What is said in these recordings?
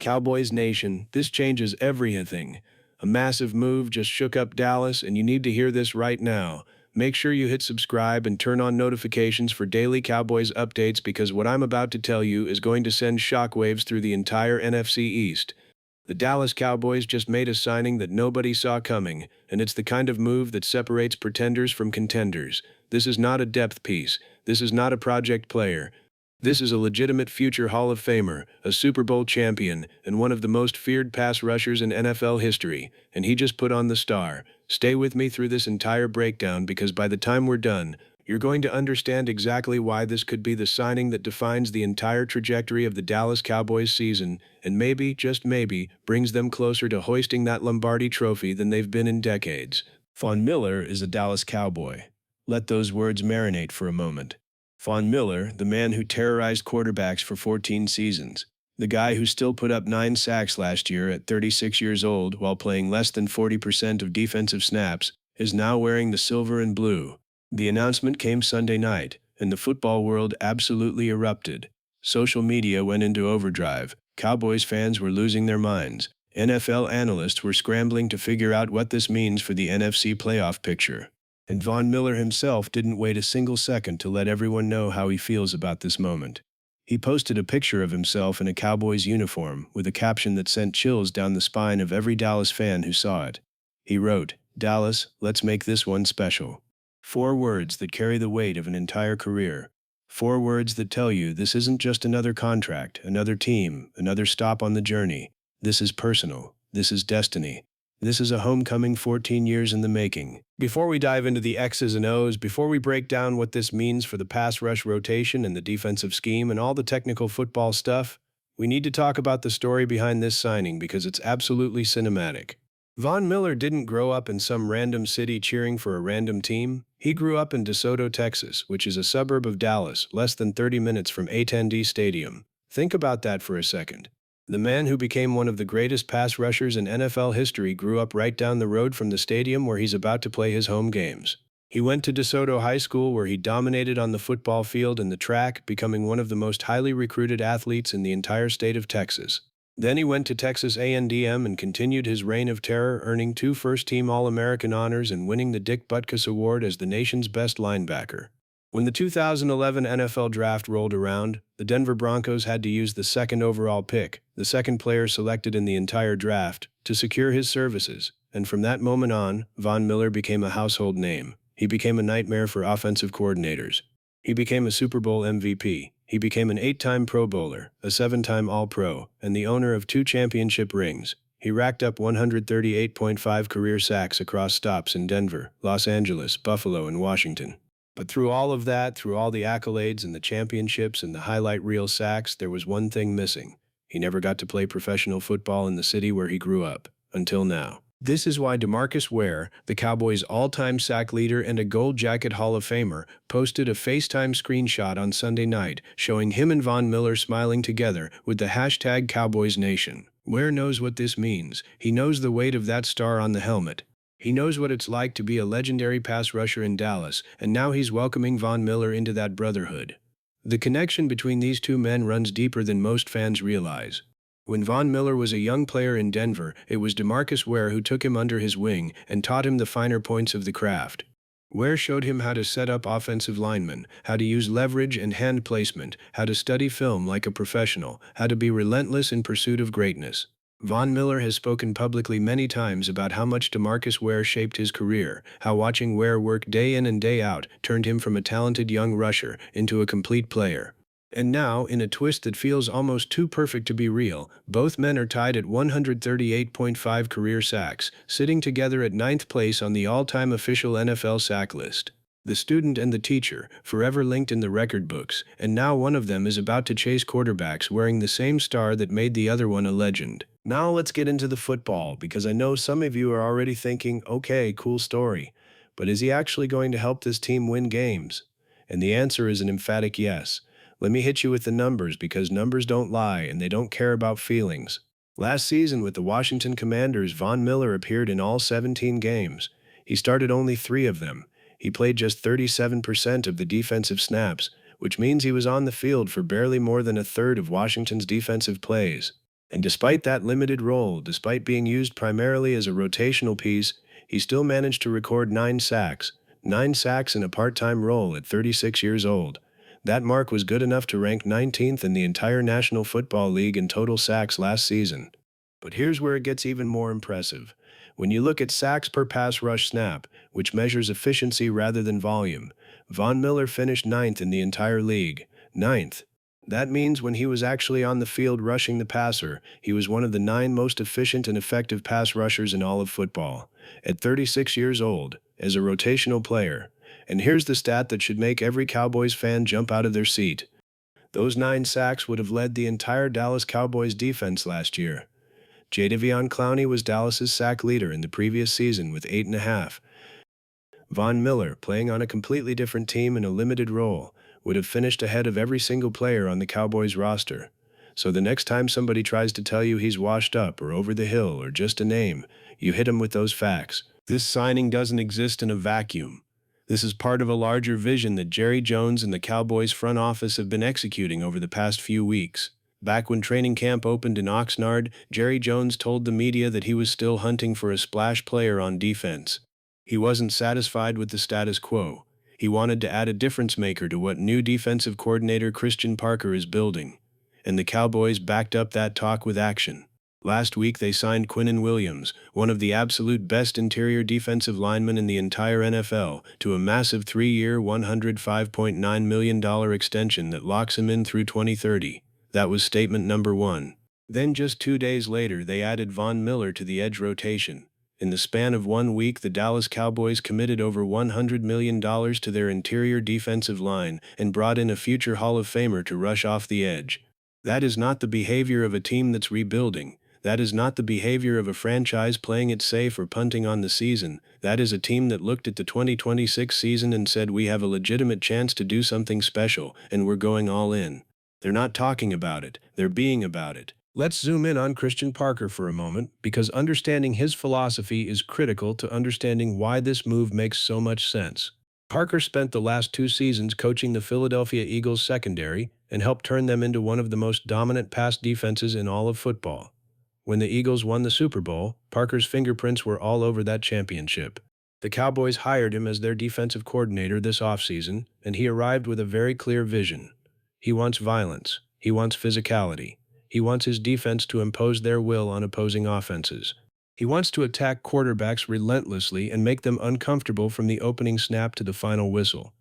Cowboys Nation, this changes everything. A massive move just shook up Dallas, and you need to hear this right now. Make sure you hit subscribe and turn on notifications for daily Cowboys updates because what I'm about to tell you is going to send shockwaves through the entire NFC East. The Dallas Cowboys just made a signing that nobody saw coming, and it's the kind of move that separates pretenders from contenders. This is not a depth piece. This is not a project player. This is a legitimate future Hall of Famer, a Super Bowl champion, and one of the most feared pass rushers in NFL history, and he just put on the star. Stay with me through this entire breakdown because by the time we're done, you're going to understand exactly why this could be the signing that defines the entire trajectory of the Dallas Cowboys season, and maybe, just maybe, brings them closer to hoisting that Lombardi trophy than they've been in decades. Von Miller is a Dallas Cowboy. Let those words marinate for a moment. Von Miller, the man who terrorized quarterbacks for 14 seasons. The guy who still put up 9 sacks last year at 36 years old while playing less than 40% of defensive snaps, is now wearing the silver and blue. The announcement came Sunday night, and the football world absolutely erupted. Social media went into overdrive. Cowboys fans were losing their minds. NFL analysts were scrambling to figure out what this means for the NFC playoff picture. And Von Miller himself didn't wait a single second to let everyone know how he feels about this moment. He posted a picture of himself in a Cowboys uniform with a caption that sent chills down the spine of every Dallas fan who saw it. He wrote, "Dallas, let's make this one special." 4 words that carry the weight of an entire career. 4 words that tell you this isn't just another contract, another team, another stop on the journey. This is personal. This is destiny. This is a homecoming 14 years in the making. Before we dive into the X's and O's, before we break down what this means for the pass rush rotation and the defensive scheme and all the technical football stuff, we need to talk about the story behind this signing because it's absolutely cinematic. Von Miller didn't grow up in some random city cheering for a random team. He grew up in DeSoto, Texas, which is a suburb of Dallas, less than 30 minutes from A10D Stadium. Think about that for a second. The man who became one of the greatest pass rushers in NFL history grew up right down the road from the stadium where he's about to play his home games. He went to DeSoto High School where he dominated on the football field and the track, becoming one of the most highly recruited athletes in the entire state of Texas. Then he went to Texas A&M and continued his reign of terror, earning 2 first-team All-American honors and winning the Dick Butkus Award as the nation's best linebacker. When the 2011 NFL Draft rolled around, the Denver Broncos had to use the 2nd overall pick, the second player selected in the entire draft, to secure his services, and from that moment on, Von Miller became a household name. He became a nightmare for offensive coordinators. He became a Super Bowl MVP. He became an 8-time Pro Bowler, a 7-time All-Pro, and the owner of 2 championship rings. He racked up 138.5 career sacks across stops in Denver, Los Angeles, Buffalo, and Washington. But through all of that, through all the accolades and the championships and the highlight reel sacks, there was one thing missing. He never got to play professional football in the city where he grew up, until now. This is why DeMarcus Ware, the Cowboys' all-time sack leader and a Gold Jacket Hall of Famer, posted a FaceTime screenshot on Sunday night showing him and Von Miller smiling together with the hashtag Cowboys Nation. Ware knows what this means. He knows the weight of that star on the helmet. He knows what it's like to be a legendary pass rusher in Dallas, and now he's welcoming Von Miller into that brotherhood. The connection between these 2 men runs deeper than most fans realize. When Von Miller was a young player in Denver, it was DeMarcus Ware who took him under his wing and taught him the finer points of the craft. Ware showed him how to set up offensive linemen, how to use leverage and hand placement, how to study film like a professional, how to be relentless in pursuit of greatness. Von Miller has spoken publicly many times about how much DeMarcus Ware shaped his career, how watching Ware work day in and day out turned him from a talented young rusher into a complete player. And now, in a twist that feels almost too perfect to be real, both men are tied at 138.5 career sacks, sitting together at 9th place on the all-time official NFL sack list. The student and the teacher, forever linked in the record books, and now one of them is about to chase quarterbacks wearing the same star that made the other one a legend. Now let's get into the football, because I know some of you are already thinking, okay, cool story, but is he actually going to help this team win games? And the answer is an emphatic yes. Let me hit you with the numbers because numbers don't lie and they don't care about feelings. Last season with the Washington Commanders, Von Miller appeared in all 17 games. He started only 3 of them. He played just 37% of the defensive snaps, which means he was on the field for barely more than a third of Washington's defensive plays. And despite that limited role, despite being used primarily as a rotational piece, he still managed to record 9 sacks. 9 sacks in a part-time role at 36 years old. That mark was good enough to rank 19th in the entire National Football League in total sacks last season. But here's where it gets even more impressive. When you look at sacks per pass rush snap, which measures efficiency rather than volume, Von Miller finished ninth in the entire league. Ninth. That means when he was actually on the field rushing the passer, he was one of the 9 most efficient and effective pass rushers in all of football. At 36 years old, as a rotational player. And here's the stat that should make every Cowboys fan jump out of their seat. Those 9 sacks would have led the entire Dallas Cowboys defense last year. Jadeveon Clowney was Dallas's sack leader in the previous season with 8.5. Von Miller, playing on a completely different team in a limited role, would have finished ahead of every single player on the Cowboys roster. So the next time somebody tries to tell you he's washed up or over the hill or just a name, you hit him with those facts. This signing doesn't exist in a vacuum. This is part of a larger vision that Jerry Jones and the Cowboys front office have been executing over the past few weeks. Back when training camp opened in Oxnard, Jerry Jones told the media that he was still hunting for a splash player on defense. He wasn't satisfied with the status quo. He wanted to add a difference maker to what new defensive coordinator Christian Parker is building. And the Cowboys backed up that talk with action. Last week they signed Quinnen Williams, one of the absolute best interior defensive linemen in the entire NFL, to a massive 3-year, $105.9 million extension that locks him in through 2030. That was statement number 1. Then just 2 days later they added Von Miller to the edge rotation. In the span of 1 week, the Dallas Cowboys committed over $100 million to their interior defensive line and brought in a future Hall of Famer to rush off the edge. That is not the behavior of a team that's rebuilding. That is not the behavior of a franchise playing it safe or punting on the season. That is a team that looked at the 2026 season and said, we have a legitimate chance to do something special, and we're going all in. They're not talking about it, they're being about it. Let's zoom in on Christian Parker for a moment, because understanding his philosophy is critical to understanding why this move makes so much sense. Parker spent the last 2 seasons coaching the Philadelphia Eagles secondary and helped turn them into one of the most dominant pass defenses in all of football. When the Eagles won the Super Bowl, Parker's fingerprints were all over that championship. The Cowboys hired him as their defensive coordinator this offseason, and he arrived with a very clear vision. He wants violence. He wants physicality. He wants his defense to impose their will on opposing offenses. He wants to attack quarterbacks relentlessly and make them uncomfortable from the opening snap to the final whistle.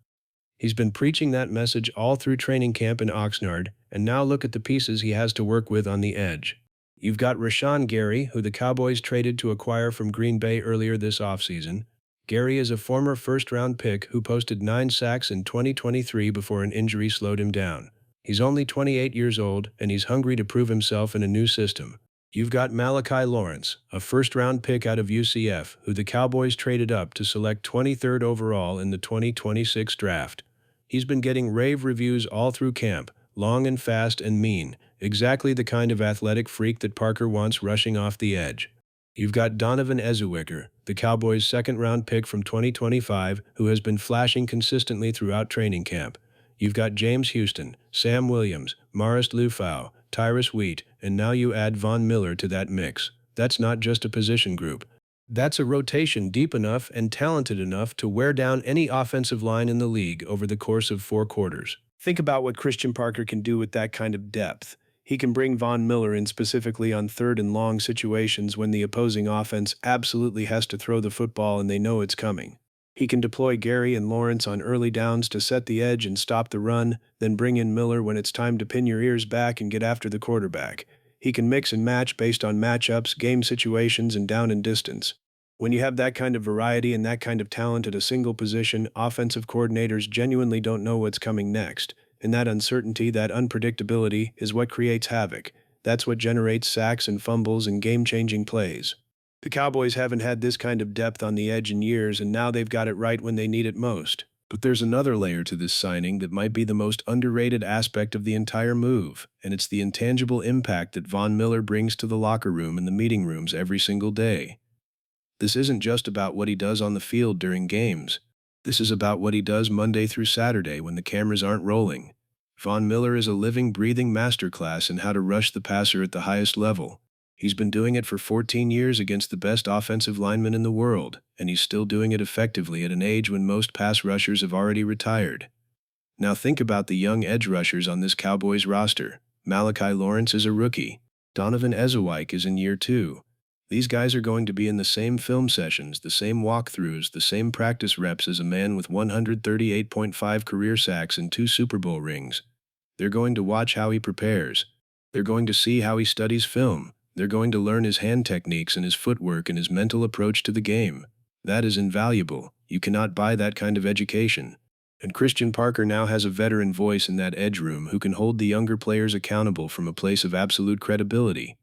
He's been preaching that message all through training camp in Oxnard, and now look at the pieces he has to work with on the edge. You've got Rashawn Gary, who the Cowboys traded to acquire from Green Bay earlier this offseason. Gary is a former first-round pick who posted 9 sacks in 2023 before an injury slowed him down. He's only 28 years old, and he's hungry to prove himself in a new system. You've got Malachi Lawrence, a first-round pick out of UCF, who the Cowboys traded up to select 23rd overall in the 2026 draft. He's been getting rave reviews all through camp, long and fast and mean, exactly the kind of athletic freak that Parker wants rushing off the edge. You've got Donovan Ezuiker, the Cowboys' second-round pick from 2025, who has been flashing consistently throughout training camp. You've got James Houston, Sam Williams, Maris Lufau, Tyrus Wheat, and now you add Von Miller to that mix. That's not just a position group. That's a rotation deep enough and talented enough to wear down any offensive line in the league over the course of 4 quarters. Think about what Christian Parker can do with that kind of depth. He can bring Von Miller in specifically on 3rd and long situations when the opposing offense absolutely has to throw the football and they know it's coming. He can deploy Gary and Lawrence on early downs to set the edge and stop the run, then bring in Miller when it's time to pin your ears back and get after the quarterback. He can mix and match based on matchups, game situations, and down and distance. When you have that kind of variety and that kind of talent at a single position, offensive coordinators genuinely don't know what's coming next. And that uncertainty, that unpredictability, is what creates havoc. That's what generates sacks and fumbles and game-changing plays. The Cowboys haven't had this kind of depth on the edge in years, and now they've got it right when they need it most. But there's another layer to this signing that might be the most underrated aspect of the entire move, and it's the intangible impact that Von Miller brings to the locker room and the meeting rooms every single day. This isn't just about what he does on the field during games. This is about what he does Monday through Saturday when the cameras aren't rolling. Von Miller is a living, breathing masterclass in how to rush the passer at the highest level. He's been doing it for 14 years against the best offensive linemen in the world, and he's still doing it effectively at an age when most pass rushers have already retired. Now think about the young edge rushers on this Cowboys roster. Malachi Lawrence is a rookie. Donovan Ezewike is in year 2. These guys are going to be in the same film sessions, the same walkthroughs, the same practice reps as a man with 138.5 career sacks and 2 Super Bowl rings. They're going to watch how he prepares. They're going to see how he studies film. They're going to learn his hand techniques and his footwork and his mental approach to the game. That is invaluable. You cannot buy that kind of education. And Christian Parker now has a veteran voice in that edge room who can hold the younger players accountable from a place of absolute credibility.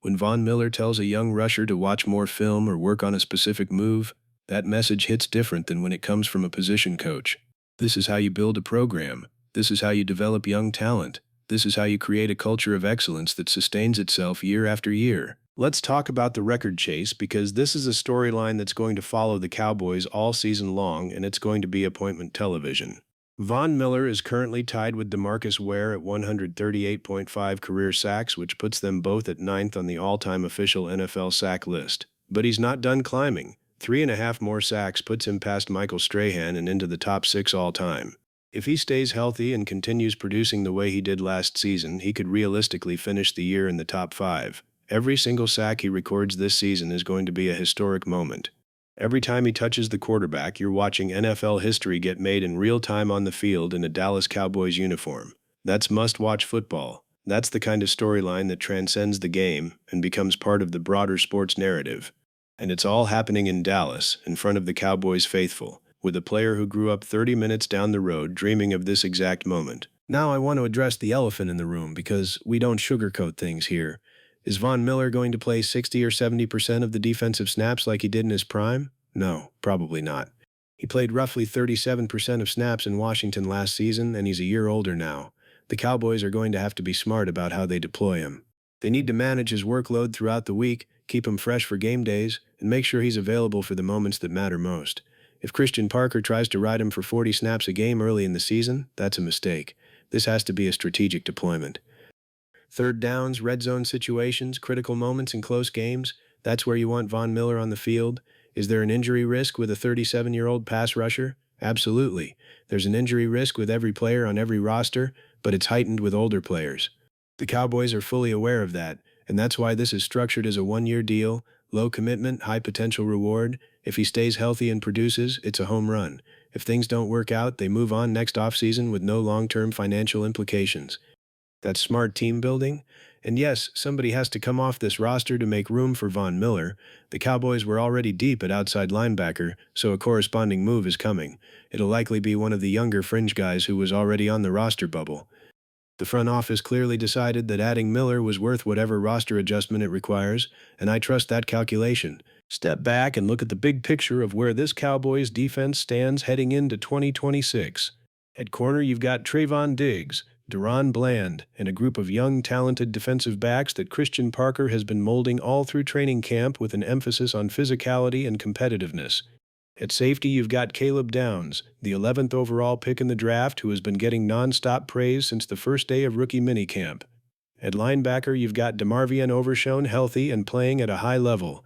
When Von Miller tells a young rusher to watch more film or work on a specific move, that message hits different than when it comes from a position coach. This is how you build a program. This is how you develop young talent. This is how you create a culture of excellence that sustains itself year after year. Let's talk about the record chase, because this is a storyline that's going to follow the Cowboys all season long, and it's going to be appointment television. Von Miller is currently tied with DeMarcus Ware at 138.5 career sacks, which puts them both at 9th on the all-time official NFL sack list. But he's not done climbing. 3.5 more sacks puts him past Michael Strahan and into the top 6 all-time. If he stays healthy and continues producing the way he did last season, he could realistically finish the year in the top 5. Every single sack he records this season is going to be a historic moment. Every time he touches the quarterback, you're watching NFL history get made in real time on the field in a Dallas Cowboys uniform. That's must-watch football. That's the kind of storyline that transcends the game and becomes part of the broader sports narrative. And it's all happening in Dallas, in front of the Cowboys faithful, with a player who grew up 30 minutes down the road dreaming of this exact moment. Now I want to address the elephant in the room, because we don't sugarcoat things here. Is Von Miller going to play 60 or 70% of the defensive snaps like he did in his prime? No, probably not. He played roughly 37% of snaps in Washington last season, and he's a year older now. The Cowboys are going to have to be smart about how they deploy him. They need to manage his workload throughout the week, keep him fresh for game days, and make sure he's available for the moments that matter most. If Christian Parker tries to ride him for 40 snaps a game early in the season, that's a mistake. This has to be a strategic deployment. Third downs, red zone situations, critical moments in close games, that's where you want Von Miller on the field. Is there an injury risk with a 37-year-old pass rusher? Absolutely. There's an injury risk with every player on every roster, but it's heightened with older players. The Cowboys are fully aware of that, and that's why this is structured as a one-year deal, low commitment, high potential reward. If he stays healthy and produces, it's a home run. If things don't work out, they move on next offseason with no long-term financial implications. That's smart team building. And yes, somebody has to come off this roster to make room for Von Miller. The Cowboys were already deep at outside linebacker, so a corresponding move is coming. It'll likely be one of the younger fringe guys who was already on the roster bubble. The front office clearly decided that adding Miller was worth whatever roster adjustment it requires, and I trust that calculation. Step back and look at the big picture of where this Cowboys defense stands heading into 2026. At corner, you've got Trayvon Diggs, Deron Bland, and a group of young, talented defensive backs that Christian Parker has been molding all through training camp with an emphasis on physicality and competitiveness. At safety, you've got Caleb Downs, the 11th overall pick in the draft, who has been getting non-stop praise since the first day of rookie minicamp. At linebacker, you've got DeMarvion Overshown healthy and playing at a high level.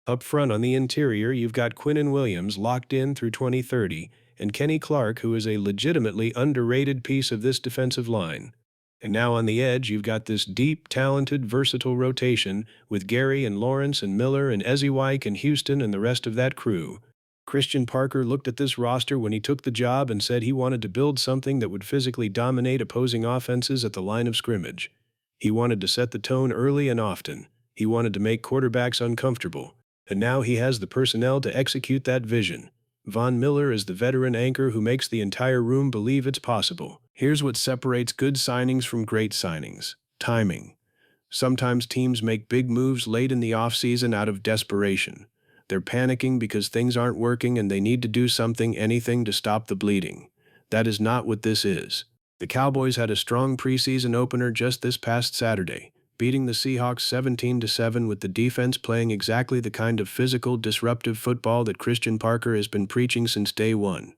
Up front on the interior, you've got Quinnen Williams locked in through 2030, and Kenny Clark, who is a legitimately underrated piece of this defensive line. And now on the edge, you've got this deep, talented, versatile rotation with Gary and Lawrence and Miller and Ezewike and Houston and the rest of that crew. Christian Parker looked at this roster when he took the job and said he wanted to build something that would physically dominate opposing offenses at the line of scrimmage. He wanted to set the tone early and often. He wanted to make quarterbacks uncomfortable. And now he has the personnel to execute that vision. Von Miller is the veteran anchor who makes the entire room believe it's possible. Here's what separates good signings from great signings: timing. Sometimes teams make big moves late in the offseason out of desperation. They're panicking because things aren't working and they need to do something, anything to stop the bleeding. That is not what this is. The Cowboys had a strong preseason opener just this past Saturday, beating the Seahawks 17-7 with the defense playing exactly the kind of physical, disruptive football that Christian Parker has been preaching since day one.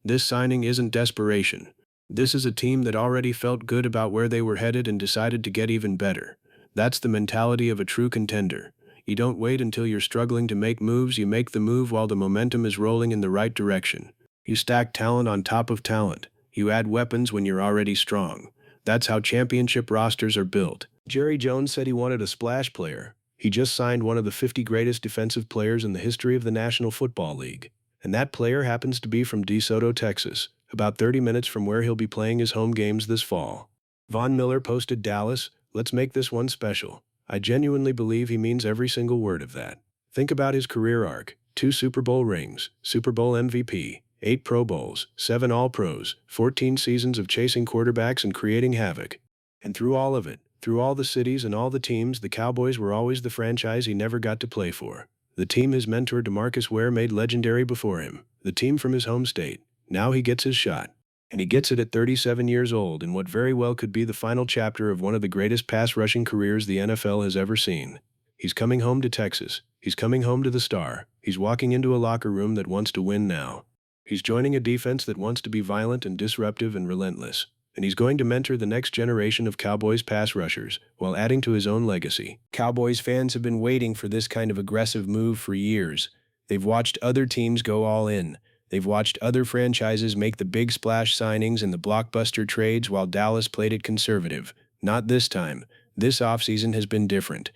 This signing isn't desperation. This is a team that already felt good about where they were headed and decided to get even better. That's the mentality of a true contender. You don't wait until you're struggling to make moves, you make the move while the momentum is rolling in the right direction. You stack talent on top of talent. You add weapons when you're already strong. That's how championship rosters are built. Jerry Jones said he wanted a splash player. He just signed one of the 50 greatest defensive players in the history of the National Football League. And that player happens to be from DeSoto, Texas, about 30 minutes from where he'll be playing his home games this fall. Von Miller posted Dallas, "Let's make this one special." I genuinely believe he means every single word of that. Think about his career arc: 2 Super Bowl rings, Super Bowl MVP, 8 Pro Bowls, 7 All-Pros, 14 seasons of chasing quarterbacks and creating havoc. And through all of it, through all the cities and all the teams, the Cowboys were always the franchise he never got to play for. The team his mentor DeMarcus Ware made legendary before him. The team from his home state. Now he gets his shot. And he gets it at 37 years old in what very well could be the final chapter of one of the greatest pass rushing careers the NFL has ever seen. He's coming home to Texas. He's coming home to the Star. He's walking into a locker room that wants to win now. He's joining a defense that wants to be violent and disruptive and relentless. And he's going to mentor the next generation of Cowboys pass rushers while adding to his own legacy. Cowboys fans have been waiting for this kind of aggressive move for years. They've watched other teams go all in. They've watched other franchises make the big splash signings and the blockbuster trades while Dallas played it conservative. Not this time. This offseason has been different.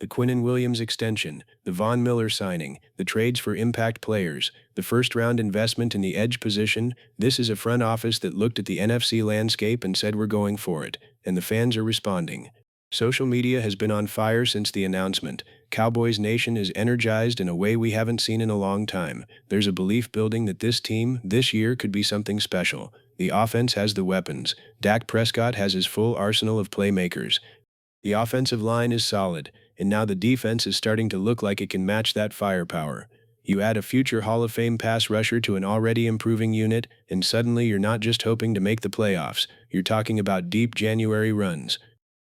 The Quinnen Williams extension, the Von Miller signing, the trades for impact players, the first-round investment in the edge position, this is a front office that looked at the NFC landscape and said we're going for it, and the fans are responding. Social media has been on fire since the announcement. Cowboys Nation is energized in a way we haven't seen in a long time. There's a belief building that this team, this year, could be something special. The offense has the weapons. Dak Prescott has his full arsenal of playmakers. The offensive line is solid, and now the defense is starting to look like it can match that firepower. You add a future Hall of Fame pass rusher to an already improving unit, and suddenly you're not just hoping to make the playoffs. You're talking about deep January runs.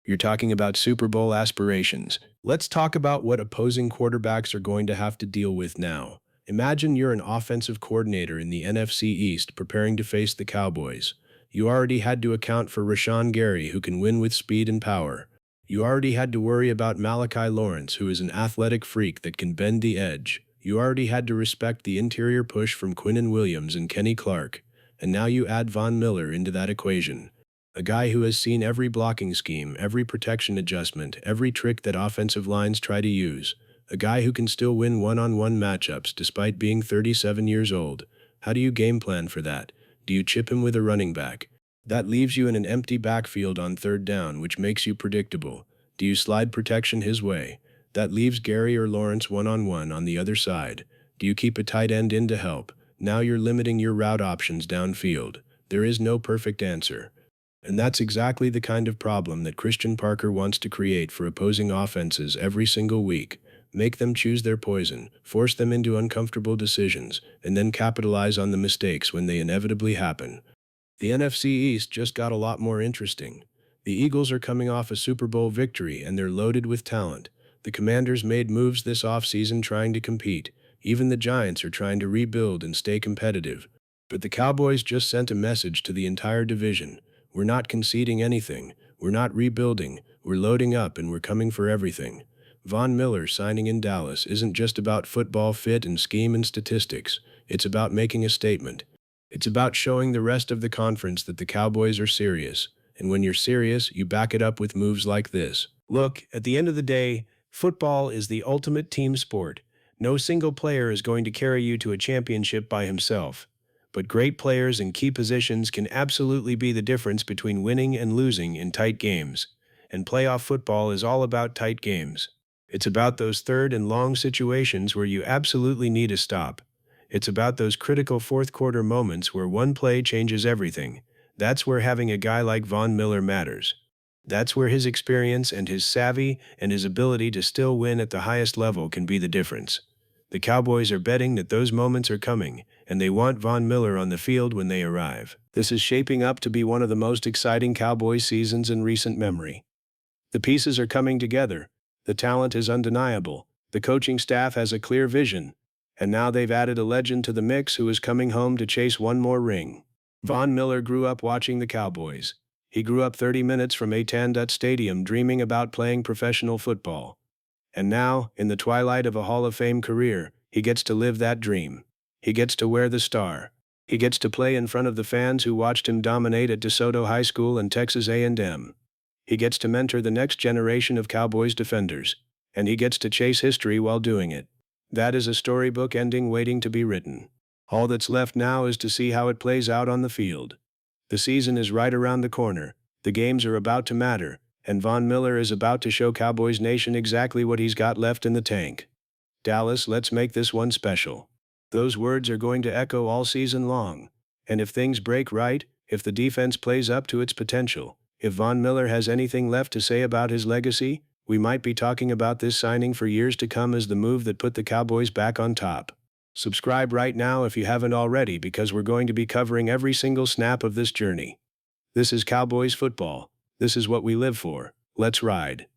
You're talking about Super Bowl aspirations. Let's talk about what opposing quarterbacks are going to have to deal with now. Imagine you're an offensive coordinator in the NFC East preparing to face the Cowboys. You already had to account for Rashawn Gary, who can win with speed and power. You already had to worry about Malachi Lawrence, who is an athletic freak that can bend the edge. You already had to respect the interior push from Quinnen Williams and Kenny Clark. And now you add Von Miller into that equation. A guy who has seen every blocking scheme, every protection adjustment, every trick that offensive lines try to use. A guy who can still win one-on-one matchups despite being 37 years old. How do you game plan for that? Do you chip him with a running back? That leaves you in an empty backfield on third down, which makes you predictable. Do you slide protection his way? That leaves Gary or Lawrence one-on-one on the other side. Do you keep a tight end in to help? Now you're limiting your route options downfield. There is no perfect answer. And that's exactly the kind of problem that Christian Parker wants to create for opposing offenses every single week. Make them choose their poison, force them into uncomfortable decisions, and then capitalize on the mistakes when they inevitably happen. The NFC East just got a lot more interesting. The Eagles are coming off a Super Bowl victory and they're loaded with talent. The Commanders made moves this offseason trying to compete. Even the Giants are trying to rebuild and stay competitive. But the Cowboys just sent a message to the entire division. We're not conceding anything. We're not rebuilding. We're loading up and we're coming for everything. Von Miller signing in Dallas isn't just about football fit and scheme and statistics. It's about making a statement. It's about showing the rest of the conference that the Cowboys are serious. And when you're serious, you back it up with moves like this. Look, at the end of the day, football is the ultimate team sport. No single player is going to carry you to a championship by himself. But great players in key positions can absolutely be the difference between winning and losing in tight games. And playoff football is all about tight games. It's about those third and long situations where you absolutely need a stop. It's about those critical fourth-quarter moments where one play changes everything. That's where having a guy like Von Miller matters. That's where his experience and his savvy and his ability to still win at the highest level can be the difference. The Cowboys are betting that those moments are coming, and they want Von Miller on the field when they arrive. This is shaping up to be one of the most exciting Cowboys seasons in recent memory. The pieces are coming together. The talent is undeniable. The coaching staff has a clear vision. And now they've added a legend to the mix who is coming home to chase one more ring. Von Miller grew up watching the Cowboys. He grew up 30 minutes from Atandut Stadium dreaming about playing professional football. And now, in the twilight of a Hall of Fame career, he gets to live that dream. He gets to wear the star. He gets to play in front of the fans who watched him dominate at DeSoto High School and Texas A&M. He gets to mentor the next generation of Cowboys defenders. And he gets to chase history while doing it. That is a storybook ending waiting to be written. All that's left now is to see how it plays out on the field. The season is right around the corner. The games are about to matter. And Von Miller is about to show Cowboys Nation exactly what he's got left in the tank. Dallas, let's make this one special. Those words are going to echo all season long. And if things break right, if the defense plays up to its potential, if Von Miller has anything left to say about his legacy, we might be talking about this signing for years to come as the move that put the Cowboys back on top. Subscribe right now if you haven't already, because we're going to be covering every single snap of this journey. This is Cowboys football. This is what we live for. Let's ride.